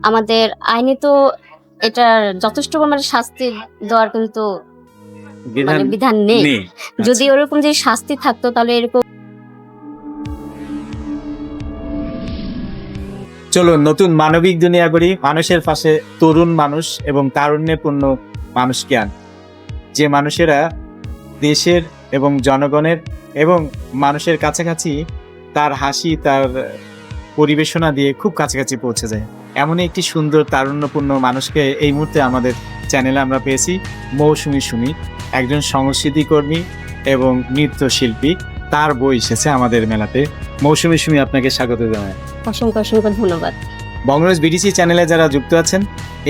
আমাদের আইনে তো এটার যথেষ্ট পরিমাণে শাস্তি দেওয়ার কিন্তু বিধান নেই। যদি ওরকম যে শাস্তি থাকতো তাহলে এরকম। চলো নতুন মানবিক দুনিয়া গড়ি, মানুষের পাশে তরুণ মানুষ এবং তারুণ্যপূর্ণ মানুষকে আন, যে মানুষেরা দেশের এবং জনগণের এবং মানুষের কাছাকাছি তার হাসি, তার পরিবেশনা দিয়ে খুব কাছাকাছি পৌঁছে যায়। এমনই একটি সুন্দর তারুণ্যপূর্ণ মানুষকে এই মুহূর্তে আমাদের চ্যানেলে আমরা পেয়েছি। মৌসুমী সুমি, একজন সংস্কৃতি কর্মী এবং নৃত্যশিল্পী। তার বই এসেছে আমাদের মেলাতে। মৌসুমী সুমি, আপনাকে স্বাগত জানাই। অসংখ্য অসংখ্য ধন্যবাদ। বঙ্গনিউজ বিডিসি চ্যানেলে যারা যুক্ত আছেন,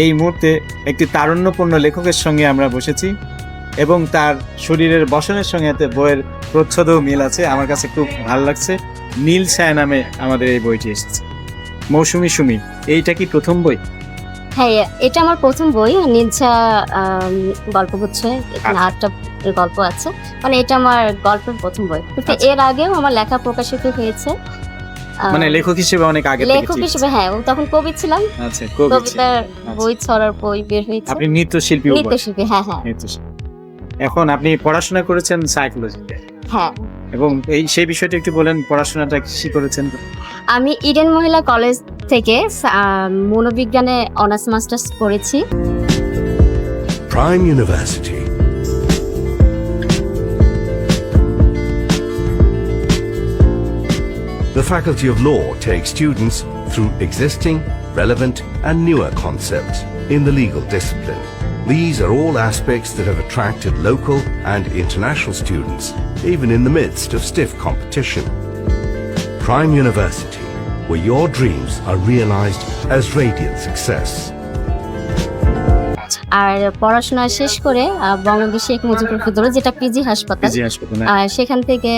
এই মুহূর্তে একটি তারুণ্যপূর্ণ লেখকের সঙ্গে আমরা বসেছি এবং তার শরীরের বসনের সঙ্গে বইয়ের প্রচ্ছদও মিল আছে। আমার কাছে খুব ভালো লাগছে। নীল ছায়া নামে আমাদের এই বইটি এসেছে। মৌসুমী সুমি, এইটা কি প্রথম বই? হ্যাঁ, এটা আমার প্রথম বই। নীলছা গল্প হচ্ছে, এখানে 8টা গল্প আছে। মানে এটা আমার গল্পের প্রথম বই। কিন্তু এর আগেও আমার লেখা প্রকাশিত হয়েছে। মানে লেখক হিসেবে অনেক আগে থেকে? লেখক হিসেবে হ্যাঁ, তখন কবি ছিলাম। আচ্ছা, কবিতার বই, ছড়ার বই বের হয়েছে। আপনি নৃত্যশিল্পী? নৃত্যশিল্পী, হ্যাঁ হ্যাঁ। এখন আপনি পড়াশোনা করেছেন সাইকোলজিতে? হ্যাঁ। এবং সেই বিষয়টা একটু বলেন, পড়াশোনাটা কি করেছেন? আমি ইডেন মহিলা কলেজ থেকে মনোবিজ্ঞানে অনার্স মাস্টার্স করেছি। Prime University. The Faculty of Law takes students through existing, relevant and newer concepts in the legal discipline. These are all aspects that have attracted local and international students, even in the midst of stiff competition. Prime University, where your dreams are realized as radiant success. আর পড়াশোনা শেষ করে বঙ্গবন্ধু শেখ মুজিবুর রহমান, যেটা PG হাসপাতাল, সেখান থেকে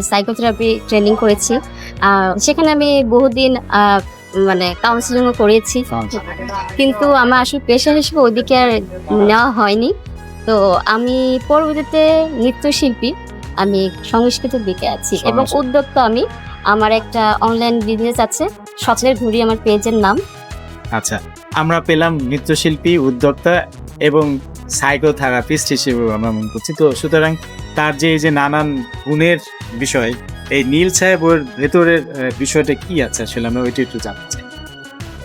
psychotherapy training করেছি। সেখানে আমি বহুদিন মানে কাউন্সিলিংও করেছি, কিন্তু আমার আসলে পেশা হিসেবে ওইদিকে আর নেওয়া হয়নি। তো আমি পরবর্তীতে নৃত্যশিল্পী, আমি সংস্কৃতির দিকে আছি এবং উদ্যোক্তা। আমি আমার একটা অনলাইন বিজনেস আছে, স্বপ্নের ঘুড়ি আমার পেজের নাম। আচ্ছা, আমরা পেলাম নৃত্যশিল্পী, উদ্যোক্তা এবং সাইকোথেরাপিস্ট হিসেবে আমরা মনে করছি। তো সুতরাং তার যে নানান গুণের বিষয়, এই নীল ছায়া বইয়ের ভেতরের বিষয়টা কি আছে আসলে, আমরা ওইটা একটু জানতে চাই।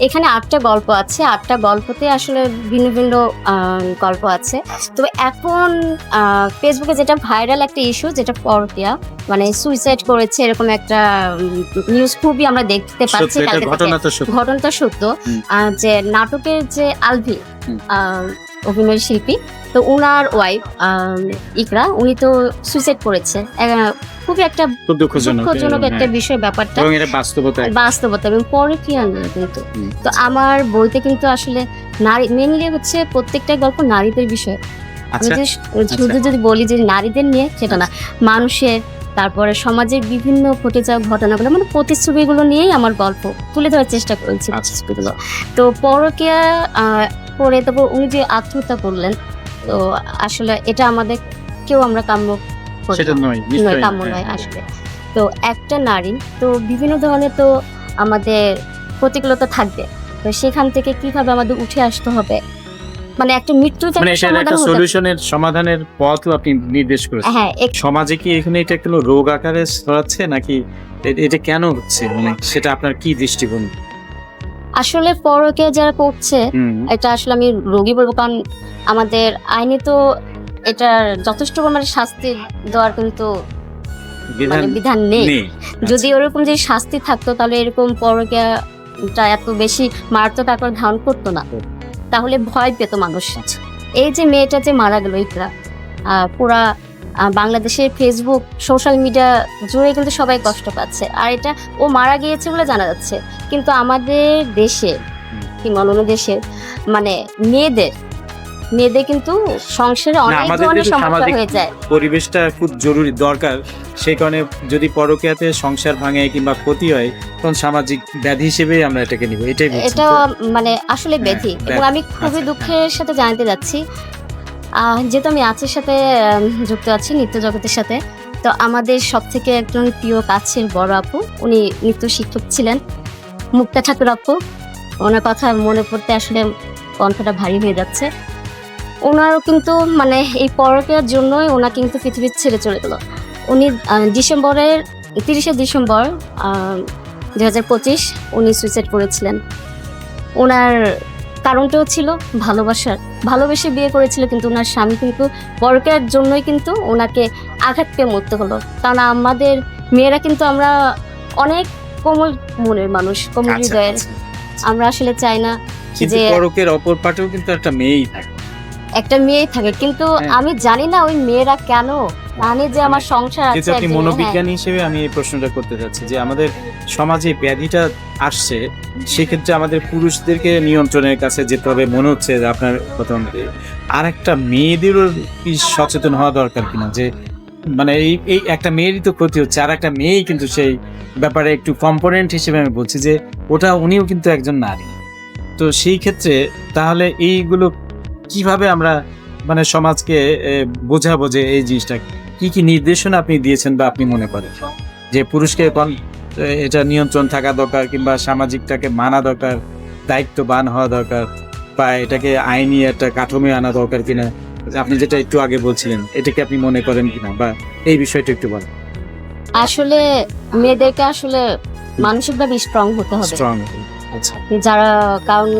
এখানে 8টা গল্প আছে। 8টা গল্পতে আসলে ভিন্ন ভিন্ন গল্প আছে। তবে এখন ফেসবুকে যেটা ভাইরাল একটা ইস্যু, যেটা পরকীয়া, মানে সুইসাইড করেছে, এরকম একটা নিউজ খুবই আমরা দেখতে পাচ্ছি। ঘটনাটা সত্য। যে নাটকের যে আলভি অভিনয় শিল্পী, তো উনার ওয়াইফ ইকরা, উনি তো সুইসাইড করেছে। খুবই একটা দুঃখজনক একটা বিষয় ব্যাপারটা, বাস্তবতা এবং পরকীয়া না কিন্তু। তো আমার বইতে কিন্তু আসলে নারী মেনলি হচ্ছে, প্রত্যেকটা গল্প নারীদের বিষয়। আমি শুধু যদি বলি যে নারীদের নিয়ে, সেটা না, মানুষের, তারপরে সমাজের বিভিন্ন ঘটে যাওয়া ঘটনাগুলো, মানে প্রতিচ্ছবিগুলো নিয়েই আমার গল্প তুলে ধরার চেষ্টা করেছি। তো পরকীয়া করে তারপর উনি যে আত্মহত্যা করলেন, তো আসলে এটা আমাদের কেউ আমরা কাম্য নয় আসলে। তো একটা নারী, তো বিভিন্ন ধরনের তো আমাদের প্রতিকূলতা থাকবে। তো সেখান থেকে কিভাবে আমাদের উঠে আসতে হবে, মানে একটা মৃত্যু সমাধানের পথও আপনি নির্দেশ করেছেন। হ্যাঁ, সমাজে কি এখানে এটা কোনো রোগ আকারে ছড়াচ্ছে নাকি এটা কেন হচ্ছে, মানে সেটা আপনার কি দৃষ্টিভঙ্গি? আসলে পরকীয়া যারা করছে, এটা আসলে আমি রোগী বলবো, কারণ আমাদের আইনে তো এটার যথেষ্ট পরিমাণে শাস্তি দেওয়ার কিন্তু বিধান নেই। যদি ওরকম যে শাস্তি থাকতো তাহলে এরকম পরকীয়াটা এত বেশি মারাত্মক আকার ধারণ করতো না, তাহলে ভয় পেত মানুষ। এই যে মেয়েটা যে মারা গেল, ইকরা, পুরা বাংলাদেশের ফেসবুক, সোশ্যাল মিডিয়া জুড়ে কিন্তু সবাই কষ্ট পাচ্ছে। আর এটা ও মারা গিয়েছে বলে জানা যাচ্ছে, কিন্তু আমাদের দেশে কিংবা অন্য দেশের মানে মেয়েদের কিন্তু সংসারে অনেক ধরনের সমস্যা হয়ে যায়। পরিবেশটা খুব জরুরি, দরকার। সেই কারণে যদি পরকীয়াতে সংসার ভাঙে কিংবা ক্ষতি হয়, তখন সামাজিক ব্যাধি হিসেবে আমরা এটাকে নিব। এটা মানে আসলে ব্যাধি। এবং আমি খুবই দুঃখের সাথে জানাতে যাচ্ছি, যেহেতু আমি আর্টসের সাথে যুক্ত আছি, নৃত্য জগতের সাথে, তো আমাদের সব থেকে একজন প্রিয় কাছের বড় আপু, উনি নৃত্য শিক্ষক ছিলেন, মুক্তা ঠাকুর আপু। ওনার কথা মনে পড়তে আসলে কণ্ঠটা ভারী হয়ে যাচ্ছে। ওনারও কিন্তু মানে এই পরকীয়ার জন্যই ওনা কিন্তু পৃথিবী ছেড়ে চলে গেল। উনি ডিসেম্বরের 30শে ডিসেম্বর 2025 উনি সুইসাইড করেছিলেন। ওনার কারণটাও ছিল ভালোবেসে বিয়ে করেছিল, কিন্তু ওনার স্বামী কিন্তু পরকীয়ার জন্যই কিন্তু ওনাকে আঘাত পেয়ে মরতে হলো। কারণ আমাদের মেয়েরা কিন্তু আমরা অনেক কোমল মনের মানুষ, কোমল আচ্ছা, হৃদয়ের। আচ্ছা। আমরা আসলে চাই না কিন্তু যে পরকের অপর পাটেও কিন্তু একটা মেয়েই থাকে। একটা মেয়ে থাকে, কিন্তু হ্যাঁ। আমি জানি না ওই মেয়েরা কেন জানে যে আমার সংসার আছে কিন্তু আপনি একজনের, হ্যাঁ। মনোবিজ্ঞানী হিসেবে আমি এই প্রশ্নটা করতে চাচ্ছি যে আমাদের সমাজে ব্যাধিটা আসছে, সেক্ষেত্রে আমাদের পুরুষদেরকে নিয়ন্ত্রণের কাছে যেতে হবে মনে হচ্ছে যে আপনার কথা অনুযায়ী। আর একটা মেয়েদেরও কি সচেতন হওয়া দরকার কিনা যে মানে এই একটা মেয়েরই তো ক্ষতি হচ্ছে, আর একটা মেয়েই কিন্তু সেই ব্যাপারে একটু কম্পোনেন্ট হিসেবে আমি বলছি যে উনিও কিন্তু একজন নারী। তো সেই ক্ষেত্রে তাহলে এইগুলো কিভাবে আমরা মানে সমাজকে বোঝাবো যে এই জিনিসটা কি কি নির্দেশনা আপনি দিয়েছেন বা আপনি মনে করেন যে পুরুষকে এটা নিয়ন্ত্রণ থাকা দরকার, কিংবা সামাজিকটাকে মানা দরকার, দায়িত্ববান হওয়া দরকার, বা এটাকে আইনি একটা কাঠামো আনা দরকার কিনা, আপনি যেটা একটু আগে বলছিলেন এটাকে আপনি মনে করেন কিনা, বা এই বিষয়টা একটু বলেন। আসলে মেয়েদেরকে আসলে মানসিকভাবে স্ট্রং হতে হবে। স্ট্রং। আচ্ছা, যারা কারণ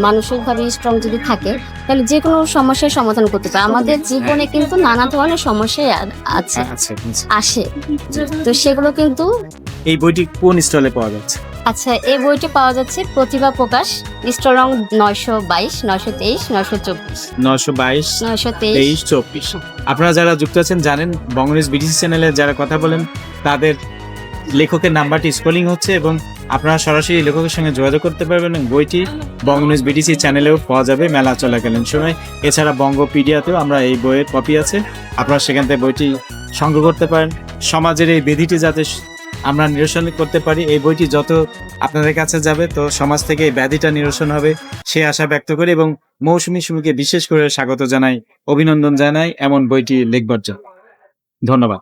মানসিকভাবে স্ট্রং যদি থাকে তাহলে যে কোনো সমস্যার সমাধান করতে পারে। আমাদের জীবনে কিন্তু নানা ধরনের সমস্যাই আছে, আচ্ছা, আসে, তো সেগুলো কিন্তু এই বইটি কোন স্টলে পাওয়া যাচ্ছে? আচ্ছা, এই বইটি পাওয়া যাচ্ছে প্রতিভা প্রকাশ, স্টল রং 922, 923, 924, 922, 923। 23, 24। আপনারা যারা যুক্ত আছেন জানেন, বঙ্গনিউজ বিটিসি চ্যানেলে যারা কথা বলেন তাদের লেখকের নাম্বারটি স্ক্রলিং হচ্ছে এবং আপনারা সরাসরি লেখকের সঙ্গে যোগাযোগ করতে পারবেন। এবং বইটি বঙ্গনিউজ বিটিসি চ্যানেলেও পাওয়া যাবে মেলা চলাকালীন সময়। এছাড়া বঙ্গপিডিয়াতেও আমরা এই বইয়ের কপি আছে, আপনারা সেখান থেকে বইটি সংগ্রহ করতে পারেন। সমাজের এই ব্যাধিটি যাতে আমরা নিরসন করতে পারি, এই বইটি যত আপনাদের কাছে যাবে তো সমাজ থেকে এই ব্যাধিটা নিরসন হবে সে আশা ব্যক্ত করি, এবং মৌসুমী সুমিকে বিশেষ করে স্বাগত জানাই, অভিনন্দন জানাই এমন বইটি লিখবার জন্য। ধন্যবাদ।